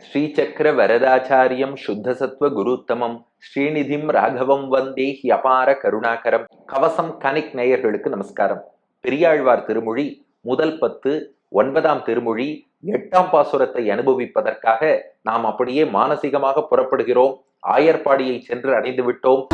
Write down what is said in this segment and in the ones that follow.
ஸ்ரீசக்கர வரதாச்சாரியம் சுத்தசத்வ குருத்தமம் ஸ்ரீநிதிம் ராகவம் வந்தே அபார கருணாகரம். கவசம் கனெக்ட் நேயர்களுக்கு நமஸ்காரம். பெரியாழ்வார் திருமொழி முதல் 10 9ஆம் திருமொழி 8ஆம் பாசுரத்தை அனுபவிப்பதற்காக நாம் அப்படியே மானசீகமாக புறப்படுகிறோம். ஆயர்பாடியை சென்று அடைந்து விட்டோம்.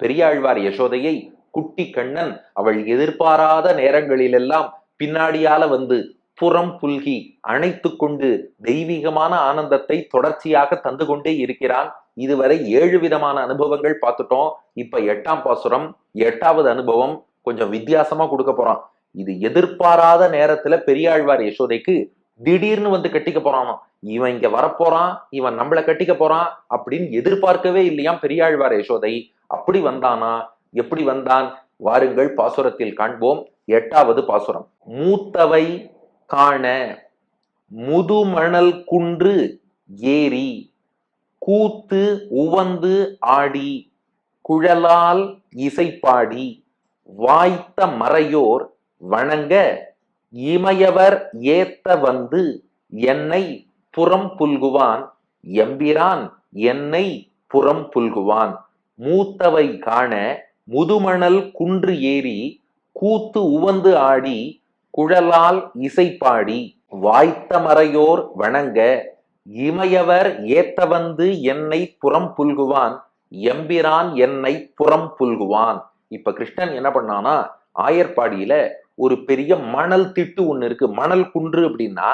பெரியாழ்வார் யசோதையை குட்டி கண்ணன் அவள் எதிர்பாராத நேரங்களிலெல்லாம் பின்னாடியால வந்து புறம் புல்கி அணைத்து கொண்டு தெய்வீகமான ஆனந்தத்தை தொடர்ச்சியாக தந்து கொண்டே இருக்கிறான். இதுவரை 7 விதமான அனுபவங்கள் பார்த்துட்டோம். இப்ப 8ஆம் பாசுரம் 8வது அனுபவம் கொஞ்சம் வித்தியாசமா கொடுக்க போறான். இது எதிர்பாராத நேரத்துல பெரியாழ்வார் யசோதைக்கு திடீர்னு வந்து கட்டிக்க போறானா. இவன் இங்க வரப்போறான், இவன் நம்மளை கட்டிக்க போறான் அப்படின்னு எதிர்பார்க்கவே இல்லையாம் பெரியாழ்வார் யசோதை. அப்படி வந்தானா? எப்படி வந்தான்? வாருங்கள் பாசுரத்தில் காண்போம். 8வது பாசுரம். மூத்தவை காண முதுமணல் குன்று ஏரி கூத்து உவந்து ஆடி குழலால் இசைப்பாடி வாய்த்த மறையோர் வணங்க இமையவர் ஏத்த வந்து என்னை புறம் புல்குவான் எம்பிரான் என்னை புறம் புல்குவான். மூத்தவை காண முதுமணல் குன்று ஏறி கூத்து உவந்து ஆடி குழலால் இசைப்பாடி வாய்த்த மறையோர் வணங்க இமையவர் ஏத்த வந்து என்னை புறம் புல்குவான் எம்பிரான் என்னை புறம் புல்குவான். இப்ப கிருஷ்ணன் என்ன பண்ணானா, ஆயர்பாடியில ஒரு பெரிய மணல் திட்டு ஒண்ணு இருக்கு. மணல் குன்று அப்படின்னா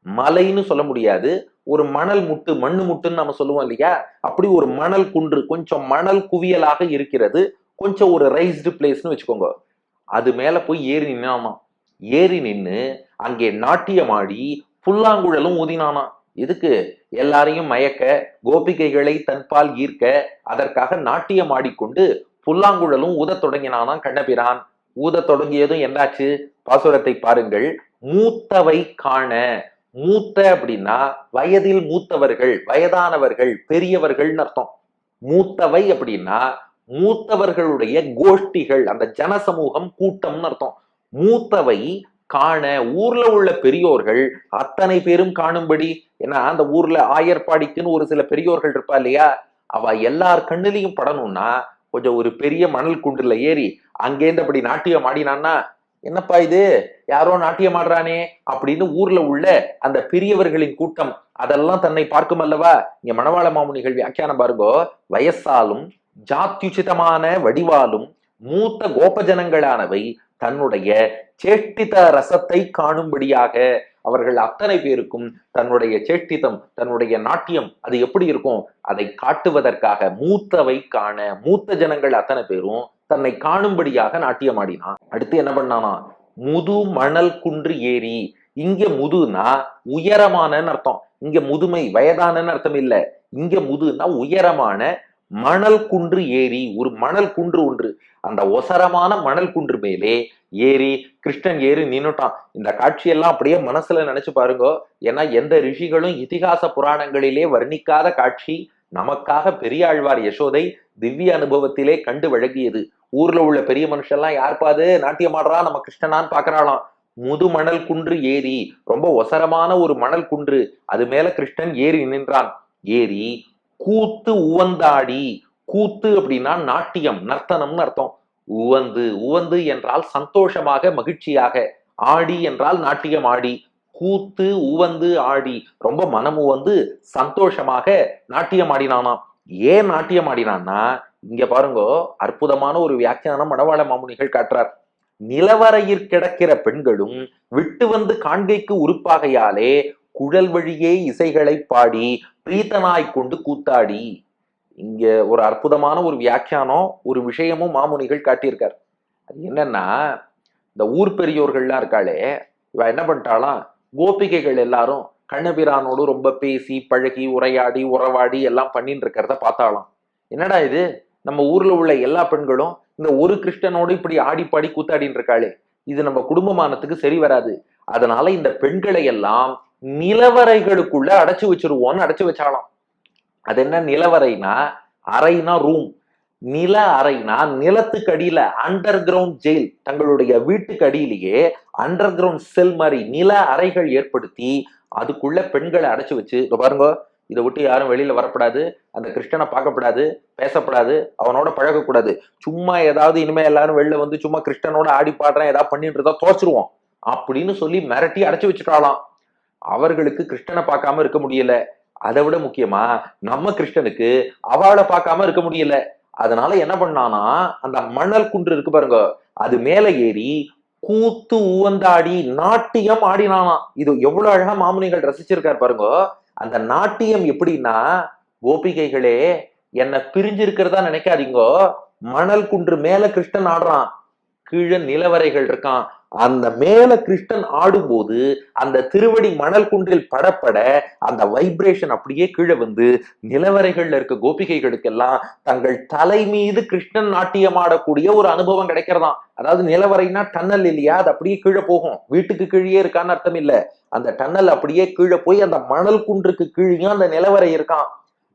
மலைன்னு சொல்ல முடியாது, ஒரு மணல் முட்டு, மண்ணு முட்டுன்னு நம்ம சொல்லுவோம் இல்லையா, அப்படி ஒரு மணல் குன்று, கொஞ்சம் மணல் குவியலாக இருக்கிறது, கொஞ்சம் ஒரு ரைஸ்டு பிளேஸ்னு வச்சுக்கோங்க. அது மேல போய் ஏறி நின்னானா. ஏறி நின்னு அங்கே நாட்டியமாடி புல்லாங்குழலும் ஊதினானா. எதுக்கு? எல்லாரையும் மயக்க, கோபிகைகளை தன்பால் ஈர்க்க, அதற்காக நாட்டியம் ஆடிக்கொண்டு புல்லாங்குழலும் ஊத தொடங்கினானா கண்ணபிரான். ஊத தொடங்கியதும் என்னாச்சு? பாசுரத்தை பாருங்கள். மூத்தவை காண. மூத்த அப்படின்னா வயதில் மூத்தவர்கள், வயதானவர்கள், பெரியவர்கள்னு அர்த்தம். மூத்தவை அப்படின்னா மூத்தவர்களுடைய கோஷ்டிகள், அந்த ஜனசமூகம், கூட்டம்னு அர்த்தம். மூத்தவை காண, ஊர்ல உள்ள பெரியோர்கள் அத்தனை பேரும் காணும்படி. ஏன்னா அந்த ஊர்ல ஆயர்பாடிக்குன்னு ஒரு சில பெரியோர்கள் இருப்பா இல்லையா, அவ எல்லார் கண்ணிலையும் படணும்னா கொஞ்சம் ஒரு பெரிய மணல் குன்றுல ஏறி அங்கேருந்து அப்படி நாட்டியம் ஆடினான்னா, என்னப்பா இது, யாரோ நாட்டியம் ஆடுறானே அப்படின்னு ஊர்ல உள்ள அந்த பெரியவர்களின் கூட்டம் அதெல்லாம் தன்னை பார்க்கும் அல்லவா. இங்க மணவாள மாமுனிகள் வியாக்கியானம் பாருங்கோ. வயசாலும் ஜாத்யுச்சிதமான வடிவாலும் மூத்த கோபஜனங்களானவை தன்னுடைய சேஷ்டித ரசத்தை காணும்படியாக அவர்கள் அத்தனை பேருக்கும் தன்னுடைய சேஷ்டிதம், தன்னுடைய நாட்டியம் அது எப்படி இருக்கும் அதை காட்டுவதற்காக மூத்தவை காண, மூத்த ஜனங்கள் அத்தனை பேரும் தன்னை காணும்படியாக நாட்டியம் ஆடினான். அடுத்து என்ன பண்ணானா, முது மணல் குன்று ஏறி. இங்க முதுனா உயரமான அர்த்தம். இங்க முதுமை வயதான அர்த்தம் இல்ல. இங்க முதுனா உயரமான மணல் குன்று ஏறி, ஒரு மணல் குன்று ஒன்று, அந்த ஒசரமான மணல் குன்று மேலே ஏறி கிருஷ்ணன் ஏறி நின்னுட்டான். இந்த காட்சியெல்லாம் அப்படியே மனசுல நினைச்சு பாருங்க. ஏன்னா எந்த ரிஷிகளும் இதிகாச புராணங்களிலே வர்ணிக்காத காட்சி நமக்காக பெரியாழ்வார் யசோதை திவ்ய அனுபவத்திலே கண்டு வழங்கியது. ஊர்ல உள்ள பெரிய மனுஷெல்லாம் யார்பாது நாட்டியம் ஆடுறா, நம்ம கிருஷ்ணனான்னு பாக்குறாளாம். முது மணல் குன்று ஏறி, ரொம்ப ஒசரமான ஒரு மணல் குன்று, அது மேல கிருஷ்ணன் ஏறி நின்றான். ஏறி கூத்து உவந்தாடி. கூத்து அப்படின்னா நாட்டியம், நர்த்தனம்னு அர்த்தம். உவந்து, உவந்து என்றால் சந்தோஷமாக, மகிழ்ச்சியாக. ஆடி என்றால் நாட்டியம் ஆடி. கூத்து உவந்து ஆடி, ரொம்ப மனமு வந்து சந்தோஷமாக நாட்டியம் ஆடினானாம். ஏன் நாட்டியம் ஆடினான்னா, இங்க பாருங்க, அற்புதமான ஒரு வியாக்கியானம் மணவாள மாமுனிகள் காட்டுறார். நிலவரையில் கிடக்கிற பெண்களும் விட்டு வந்து காண்கைக்கு உறுப்பாகையாலே குழல் வழியே இசைகளை பாடி பிரீத்தனாய் கொண்டு கூத்தாடி. இங்க ஒரு அற்புதமான ஒரு வியாக்கியானம், ஒரு விஷயமும் மாமுனிகள் காட்டியிருக்கார். அது என்னன்னா, இந்த ஊர் பெரியோர்கள்லாம் இருக்காளே, இவ என்ன பண்ணிட்டாலாம், கோபிகைகள் எல்லாரும் கண்ணபிரானோடு ரொம்ப பேசி பழகி உரையாடி உறவாடி எல்லாம் பண்ணிட்டு இருக்கிறத பார்த்தாலாம். என்னடா இது, நம்ம ஊர்ல உள்ள எல்லா பெண்களும் இந்த ஒரு கிருஷ்ணனோடு இப்படி ஆடி பாடி கூத்தாடின்னு இருக்காளே, இது நம்ம குடும்பமானத்துக்கு சரி வராது. அதனால இந்த பெண்களை எல்லாம் நிலவரைகளுக்குள்ள அடைச்சு வச்சிருவோன்னு அடைச்சு வச்சாலாம். அது என்ன நிலவறைனா, அறைனா ரூம், நில அறைனா நிலத்துக்கு அடியில அண்டர் கிரவுண்ட் ஜெயில், தங்களுடைய வீட்டுக்கு அடியிலேயே அண்டர் கிரவுண்ட் செல் மாதிரி நில அறைகள் ஏற்படுத்தி அதுக்குள்ள பெண்களை அடைச்சு வச்சு, பாருங்க, இதை விட்டு யாரும் வெளியில வரக்கூடாது, அந்த கிருஷ்ணனை பார்க்கப்படாது, பேசப்படாது, அவனோட பழகக்கூடாது, சும்மா ஏதாவது இனிமே எல்லாரும் வெளில வந்து சும்மா கிருஷ்ணனோட ஆடி பாடுறேன் ஏதாவது பண்ணிட்டு இருந்தா தோச்சிருவோம் அப்படின்னு சொல்லி மிரட்டி அடைச்சு வச்சுட்டாலாம். அவர்களுக்கு கிருஷ்ணனை பார்க்காம இருக்க முடியல. அதை விட முக்கியமா நம்ம கிருஷ்ணனுக்கு அவளை பார்க்காம இருக்க முடியல. அதனால என்ன பண்ணானா, அந்த மணல் குன்று இருக்கு பாருங்க, அது மேல ஏறி கூத்து உவந்தாடி நாட்டியம் ஆடினானா. இது எவ்வளவு அழகா மாமுனிகள் ரசிச்சிருக்காரு பாருங்க. அந்த நாட்டியம் எப்படின்னா, கோபிகைகளே என்ன பிரிஞ்சிருக்கிறதா நினைக்காதீங்கோ, மணல் குன்று மேல கிருஷ்ணன் ஆடுறான், கீழே நிலவரைகள் இருக்கான். அந்த மேல கிருஷ்ணன் ஆடும்போது அந்த திருவடி மணல் குன்றில் படப்பட அந்த வைப்ரேஷன் அப்படியே கீழே வந்து நிலவரைகள்ல இருக்க கோபிகைகளுக்கெல்லாம் தங்கள் தலை மீது கிருஷ்ணன் நாட்டியம் ஆடக்கூடிய ஒரு அனுபவம் கிடைக்கிறதாம். அதாவது நிலவரைனா டன்னல் இல்லையா, அது அப்படியே கீழே போகும், வீட்டுக்கு கீழே இருக்கான்னு அர்த்தம் இல்ல, அந்த டன்னல் அப்படியே கீழே போய் அந்த மணல் குன்றுக்கு கீழேயும் அந்த நிலவரை இருக்கான்,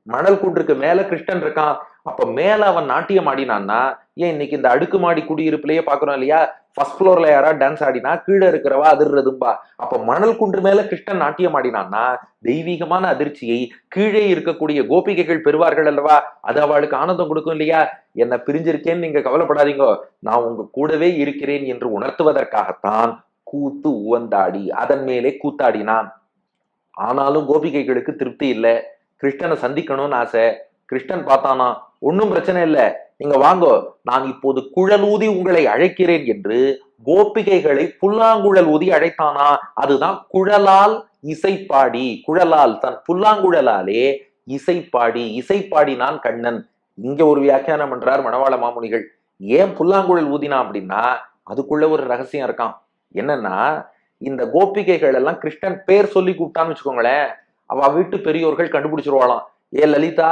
மணல் குன்றுக்கு மேல கிருஷ்ணன் இருக்கான். அப்ப மேல அவன் நாட்டியம் ஆடினான்னா, ஏன் இன்னைக்கு இந்த அடுக்குமாடி குடியிருப்புலயே பாக்குறோம் இல்லையா, ஃபர்ஸ்ட் ஃப்ளோர்ல யாரா டான்ஸ் ஆடினா கீழே இருக்கிறவா அதிர்றதும்பா. அப்ப மணல் குன்று மேல கிருஷ்ணன் நாட்டியம் ஆடினான்னா தெய்வீகமான அதிர்ச்சியை கீழே இருக்கக்கூடிய கோபிகைகள் பெறுவார்கள் அல்லவா, அது அவளுக்கு ஆனந்தம் கொடுக்கும் இல்லையா. என்ன பிரிஞ்சிருக்கேன்னு நீங்க கவலைப்படாதீங்க, நான் உங்க கூடவே இருக்கிறேன் என்று உணர்த்துவதற்காகத்தான் கூத்து உவந்தாடி அதன் மேலே கூத்தாடினான். ஆனாலும் கோபிகைகளுக்கு திருப்தி இல்லை, கிருஷ்ணனை சந்திக்கணும்னு ஆசை. கிருஷ்ணன் பார்த்தானா, ஒன்னும் பிரச்சனை இல்லை, நீங்க வாங்கோ, நான் இப்போது குழலூதி உங்களை அழைக்கிறேன் என்று கோபிகைகளை புல்லாங்குழல் ஊதி அழைத்தானா. அதுதான் குழலால் இசைப்பாடி, குழலால் தன் புல்லாங்குழலாலே இசைப்பாடி, இசைப்பாடினான் கண்ணன். இங்க ஒரு வியாக்கியானம் பண்றார் மணவாள மாமுனிகள். ஏன் புல்லாங்குழல் ஊதினா அப்படின்னா, அதுக்குள்ள ஒரு ரகசியம் இருக்கான். என்னன்னா, இந்த கோபிகைகள் எல்லாம் கிருஷ்ணன் பேர் சொல்லி கூப்பிட்டான்னு வச்சுக்கோங்களேன், அவ வீட்டு பெரியோர்கள் கண்டுபிடிச்சிருவாளாம். ஏ லலிதா,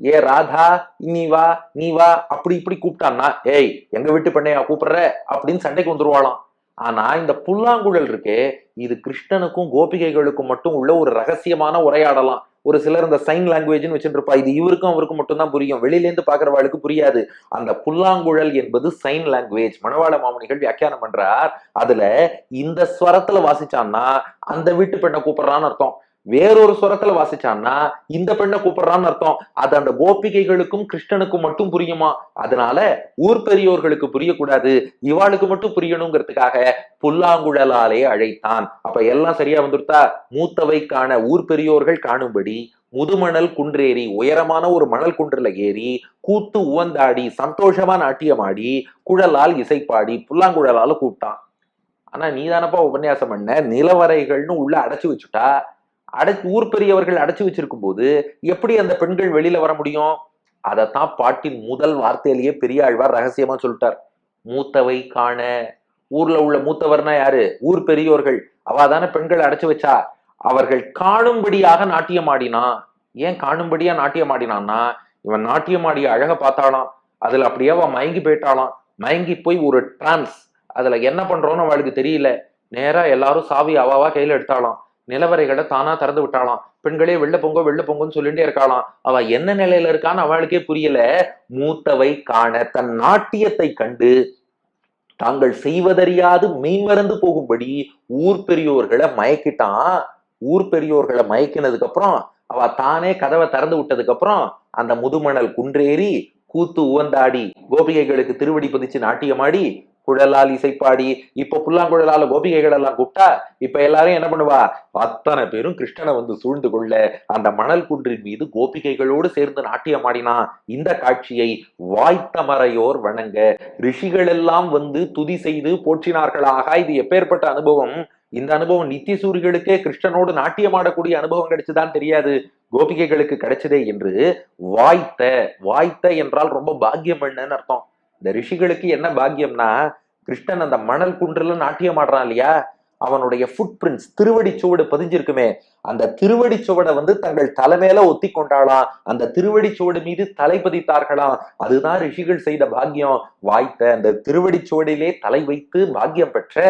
ஏ ராதா, நீ வா நீ வா அப்படி இப்படி கூப்பிட்டான்னா, ஏய் எங்க வீட்டு பெண்ணையா கூப்பிடுற அப்படின்னு சண்டைக்கு வந்துருவாளாம். ஆனா இந்த புல்லாங்குழல் இருக்கே, இது கிருஷ்ணனுக்கும் கோபிகைகளுக்கும் மட்டும் உள்ள ஒரு ரகசியமான உரையாடலாம். ஒரு சிலர் இந்த சைன் லாங்குவேஜ்னு வச்சுட்டு இருப்பா, இது இவருக்கும் அவருக்கும் மட்டும்தான் புரியும், வெளியில இருந்து பாக்குறவாளுக்கு புரியாது. அந்த புல்லாங்குழல் என்பது சைன் லாங்குவேஜ். மணவாள மாமுனிகள் வியாக்கியானம் பண்றார். அதுல இந்த ஸ்வரத்துல வாசிச்சான்னா அந்த வீட்டு பெண்ணை கூப்பிடுறான்னு அர்த்தம், வேறொரு ஸ்வரத்துல வாசிச்சான்னா இந்த பெண்ணை கூப்பிடுறான்னு அர்த்தம். அது அந்த கோபிகைகளுக்கும் கிருஷ்ணனுக்கும் மட்டும் புரியுமா. அதனால ஊர் பெரியோர்களுக்கு புரியக்கூடாது, இவாளுக்கு மட்டும் புரியணுங்கிறதுக்காக புல்லாங்குழலாலே அழைத்தான். அப்ப எல்லாம் சரியா வந்துருத்தா. மூத்தவை காண ஊர் பெரியோர்கள் காணும்படி முதுமணல் குன்றேறி, உயரமான ஒரு மணல் குன்றுல ஏறி கூத்து உவந்தாடி சந்தோஷமா நாட்டியமாடி குழலால் இசைப்பாடி புல்லாங்குழலால கூப்பிட்டான். ஆனா நீதானப்பா உபன்யாசம் பண்ண, நிலவரைகள்னு உள்ள அடைச்சு வச்சுட்டா, ஊர் பெரியவர்கள் அடைச்சு வச்சிருக்கும் போது எப்படி அந்த பெண்கள் வெளியில வர முடியும். அதைத்தான் பாட்டின் முதல் வார்த்தையிலேயே பெரியாழ்வார் ரகசியமா சொல்லிட்டார். மூத்தவை காண, ஊர்ல உள்ள மூத்தவர்னா யாரு, ஊர் பெரியோர்கள், அவாதான பெண்கள் அடைச்சு வச்சா, அவர்கள் காணும்படியாக நாட்டியம் ஆடினான். ஏன் காணும்படியா நாட்டியம் ஆடினான்னா, இவன் நாட்டியம் ஆடிய அழக பார்த்தாலாம், அதுல அப்படியே அவன் மயங்கி போயிட்டாலாம். மயங்கி போய் ஒரு டிரான்ஸ், அதுல என்ன பண்றோம்னு அவளுக்கு தெரியல, நேரா எல்லாரும் சாவி அவாவா கையில எடுத்தாலாம், நிலவரைகளை தானா திறந்து விட்டாலாம், பெண்களே வெள்ள பொங்க வெள்ள பொங்கன்னு சொல்லிட்டே இருக்காளாம். அவ என்ன நிலையில இருக்கான்னு அவளுக்கே புரியல. மூத்தவை காண, தன் நாட்டியத்தை கண்டு தாங்கள் செய்வதறியாது மெய்மறந்து போகும்படி ஊர் பெரியோர்களை மயக்கிட்டான். ஊர் பெரியோர்களை மயக்கினதுக்கு அப்புறம் அவ தானே கதவை திறந்து விட்டதுக்கு அப்புறம் அந்த முதுமணல் குன்றேறி கூத்து உவந்தாடி கோபிகைகளுக்கு திருவடி பதிச்சு நாட்டியமாடி குழலால் இசைப்பாடி. இப்ப புல்லாங்குழலால கோபிகைகள் எல்லாம் கூப்பிட்டா இப்ப எல்லாரும் என்ன பண்ணுவா, அத்தனை பேரும் கிருஷ்ணனை வந்து சூழ்ந்து கொள்ள அந்த மணல் குன்றின் மீது கோபிகைகளோடு சேர்ந்து நாட்டியமாடினா. இந்த காட்சியை வாய்த்த மறையோர் வணங்க, ரிஷிகள் எல்லாம் வந்து துதி செய்து போற்றினார்களாக. இது எப்பேற்பட்ட அனுபவம். இந்த அனுபவம் நித்திய சூரிகளுக்கே கிருஷ்ணனோடு நாட்டியமாடக்கூடிய அனுபவம் கிடைச்சுதான் தெரியாது, கோபிகைகளுக்கு கிடைச்சதே என்று வாய்த்த. வாய்த்த என்றால் ரொம்ப பாக்கியம் என்னன்னு அர்த்தம். இந்த ரிஷிகளுக்கு என்ன பாக்கியம்னா, கிருஷ்ணன் அந்த மணல் குன்றுல நாட்டியம் ஆடுறான் இல்லையா, அவனுடைய ஃபுட் பிரிண்ட்ஸ், திருவடி சுவடு பதிஞ்சிருக்குமே, அந்த திருவடி சுவடை வந்து தங்கள் தலைமையில ஒத்தி கொண்டாளாம், அந்த திருவடி சுவடு மீது தலை பதித்தார்களாம். அதுதான் ரிஷிகள் செய்த பாக்கியம். வாய்த்த அந்த திருவடி சுவடிலே தலை வைத்து பாக்கியம் பெற்ற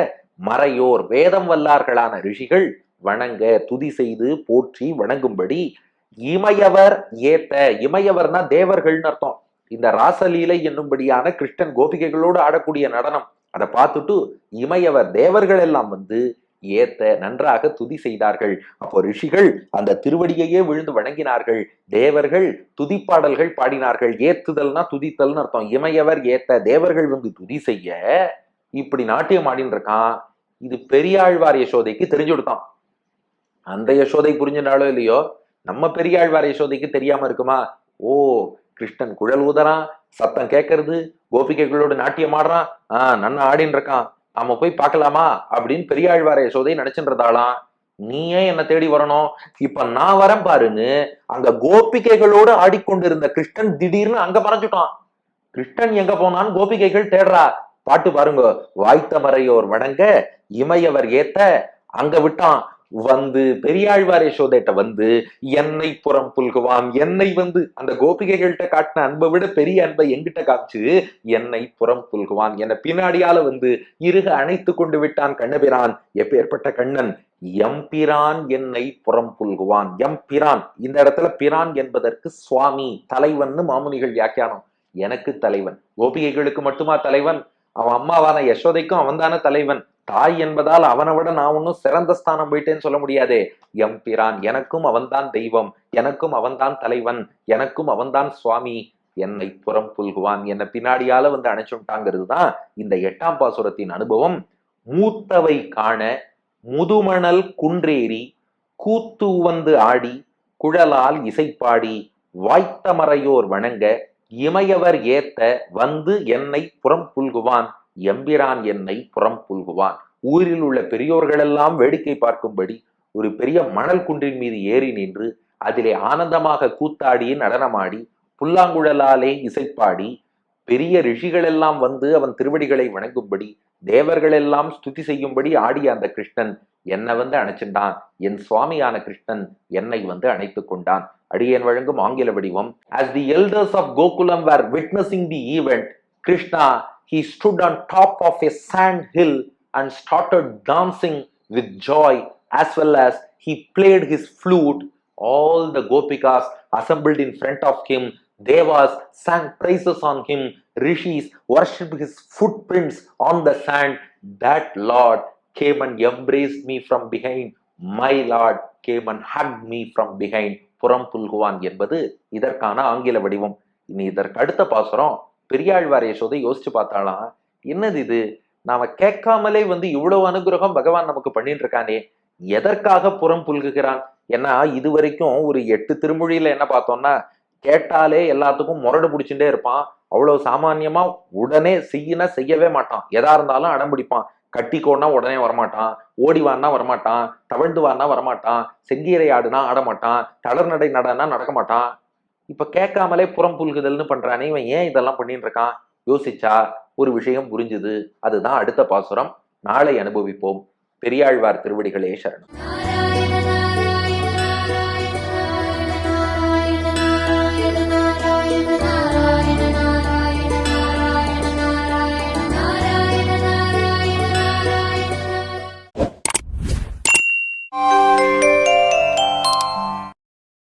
மறையோர் வேதம் வல்லார்களான ரிஷிகள் வணங்க, துதி செய்து போற்றி வணங்கும்படி இமையவர் ஏத்த, இமையவர்னா தேவர்கள்னு அர்த்தம். இந்த ராசலீலை என்னும்படியான கிருஷ்ணன் கோபிகைகளோடு ஆடக்கூடிய நடனம் அதை பார்த்துட்டு இமையவர் தேவர்கள் எல்லாம் வந்து ஏத்த நன்றாக துதி செய்தார்கள். அப்போ ரிஷிகள் அந்த திருவடியையே விழுந்து வணங்கினார்கள், தேவர்கள் துதிப்பாடல்கள் பாடினார்கள். ஏத்துதல்னா துதித்தல்னு அர்த்தம். இமையவர் ஏத்த தேவர்கள் வந்து துதி செய்ய இப்படி நாட்டியம் ஆடின்னு இருக்கான். இது பெரியாழ்வார் யசோதைக்கு தெரிஞ்சு கொடுத்தான். அந்த யசோதை புரிஞ்சுனாலோ இல்லையோ, நம்ம பெரியாழ்வார் யசோதைக்கு தெரியாம இருக்குமா? ஓ, கிருஷ்ணன் குழல் ஊதறான், சத்தம் கேட்கறது, கோபிகைகளோடு நாட்டியம் ஆடுறான், நன்னா ஆடின்னு இருக்கான், நாம போய் பார்க்கலாமா அப்படின்னு பெரியாழ்வார் யசோதை நினைச்சுன்றதாலாம். நீ ஏன் என்ன தேடி வரணும், இப்ப நான் வரேன் பாருன்னு அங்க கோபிகைகளோடு ஆடிக்கொண்டிருந்த கிருஷ்ணன் திடீர்னு அங்க மறைஞ்சுட்டான். கிருஷ்ணன் எங்க போனான்னு கோபிகைகள் தேடுறா. பாட்டு பாருங்க, வாய்த்த மறையோர் வணங்க இமையவர் ஏத்த, அங்க விட்டான். வந்து பெரியாழ்வார் யசோதைட்ட வந்து என்னை புறம் புல்குவான், என்னை வந்து அந்த கோபிகைகள்கிட்ட காட்டின அன்பை விட பெரிய அன்பை எங்கிட்ட காமிச்சு என்னை புறம் புல்குவான், என்னை பின்னாடியால வந்து இருக அணைத்து கொண்டு விட்டான் கண்ணபிரான். எப்பேற்பட்ட கண்ணன்! எம்பிரான் என்னை புறம் புல்குவான். எம்பிரான், இந்த இடத்துல பிரான் என்பதற்கு சுவாமி, தலைவன் மாமுனிகள் வியாக்கியானம். எனக்கு தலைவன், கோபிகைகளுக்கு மட்டுமா தலைவன்? அவன் அம்மாவான யசோதைக்கும் அவன் தானே தலைவன். தாய் என்பதால் அவனை விட நான் ஒன்னும் சிறந்த ஸ்தானம் போயிட்டேன்னு சொல்ல முடியாதே. எம்பிரான், எனக்கும் அவன்தான் தெய்வம், எனக்கும் அவன்தான் தலைவன், எனக்கும் அவன்தான் சுவாமி. என்னை புறம் புல்குவான், என்னை பின்னாடியால வந்து அணைச்சுட்டாங்கிறது தான் இந்த 8ஆம் பாசுரத்தின் அனுபவம். மூத்தவை காண முதுமணல் குன்றேறி கூத்து வந்து ஆடி குழலால் இசைப்பாடி வாய்த்த மறையோர் வணங்க இமையவர் ஏத்த வந்து என்னை புறம் புல்குவான், எம்பிரான் என்னை புறம் புல்குவான். ஊரில் உள்ள பெரியோர்களெல்லாம் வேடிக்கை பார்க்கும்படி ஒரு பெரிய மணல் குன்றின் மீது ஏறி நின்று அதிலே ஆனந்தமாக கூத்தாடி நடனமாடி புல்லாங்குழலாலே இசைப்பாடி பெரிய ரிஷிகளெல்லாம் வந்து அவன் திருவடிகளை வணங்கும்படி தேவர்கள் எல்லாம் ஸ்துதி செய்யும்படி ஆடிய அந்த கிருஷ்ணன் என்னை வந்து அணைச்சின்றான். என் சுவாமியான கிருஷ்ணன் என்னை வந்து அணைத்து கொண்டான். அடியேன் வழங்கும் ஆங்கில வடிவம். As the elders of Gokulam were witnessing the event, Krishna, he stood on top of a sand hill and started dancing with joy, as well as he played his flute. All the gopikas assembled in front of him, devas sang praises on him, rishis worshipped his footprints on the sand. That Lord came and embraced me from behind. My Lord came and hugged me from behind. புறம் புல்குவான் என்பது இதற்கான ஆங்கில வடிவம். இனி இதற்கு அடுத்த பாசுரம் பெரியாழ்வார் யசோதை யோசிச்சு பார்த்தாலாம், என்னது இது, நாம கேட்காமலே வந்து இவ்வளவு அனுகிரகம் பகவான் நமக்கு பண்ணிட்டு இருக்கானே, எதற்காக புறம் புல்குகிறான்? ஏன்னா இது வரைக்கும் ஒரு 8 திருமொழியில என்ன பார்த்தோம்னா, கேட்டாலே எல்லாத்துக்கும் முரடு பிடிச்சுட்டே இருப்பான். அவ்வளவு சாமான்யமா உடனே செய்யவே மாட்டான். எதா இருந்தாலும் அடம் பிடிப்பான். கட்டிக்கோன்னா உடனே வரமாட்டான், ஓடிவான்னா வரமாட்டான், தவழ்ந்து வான்னா வரமாட்டான், செங்கீரை ஆடுனா ஆடமாட்டான், தளர் நடை நடனா நடக்க மாட்டான். இப்ப கேட்காமலே புறம் புல்குதல்னு பண்றானே, இவன் ஏன் இதெல்லாம் பண்ணிட்டு இருக்கான்? யோசிச்சா ஒரு விஷயம் புரிஞ்சுது. அதுதான் அடுத்த பாசுரம். நாளை அனுபவிப்போம். பெரியாழ்வார் திருவடிகளே சரணம்.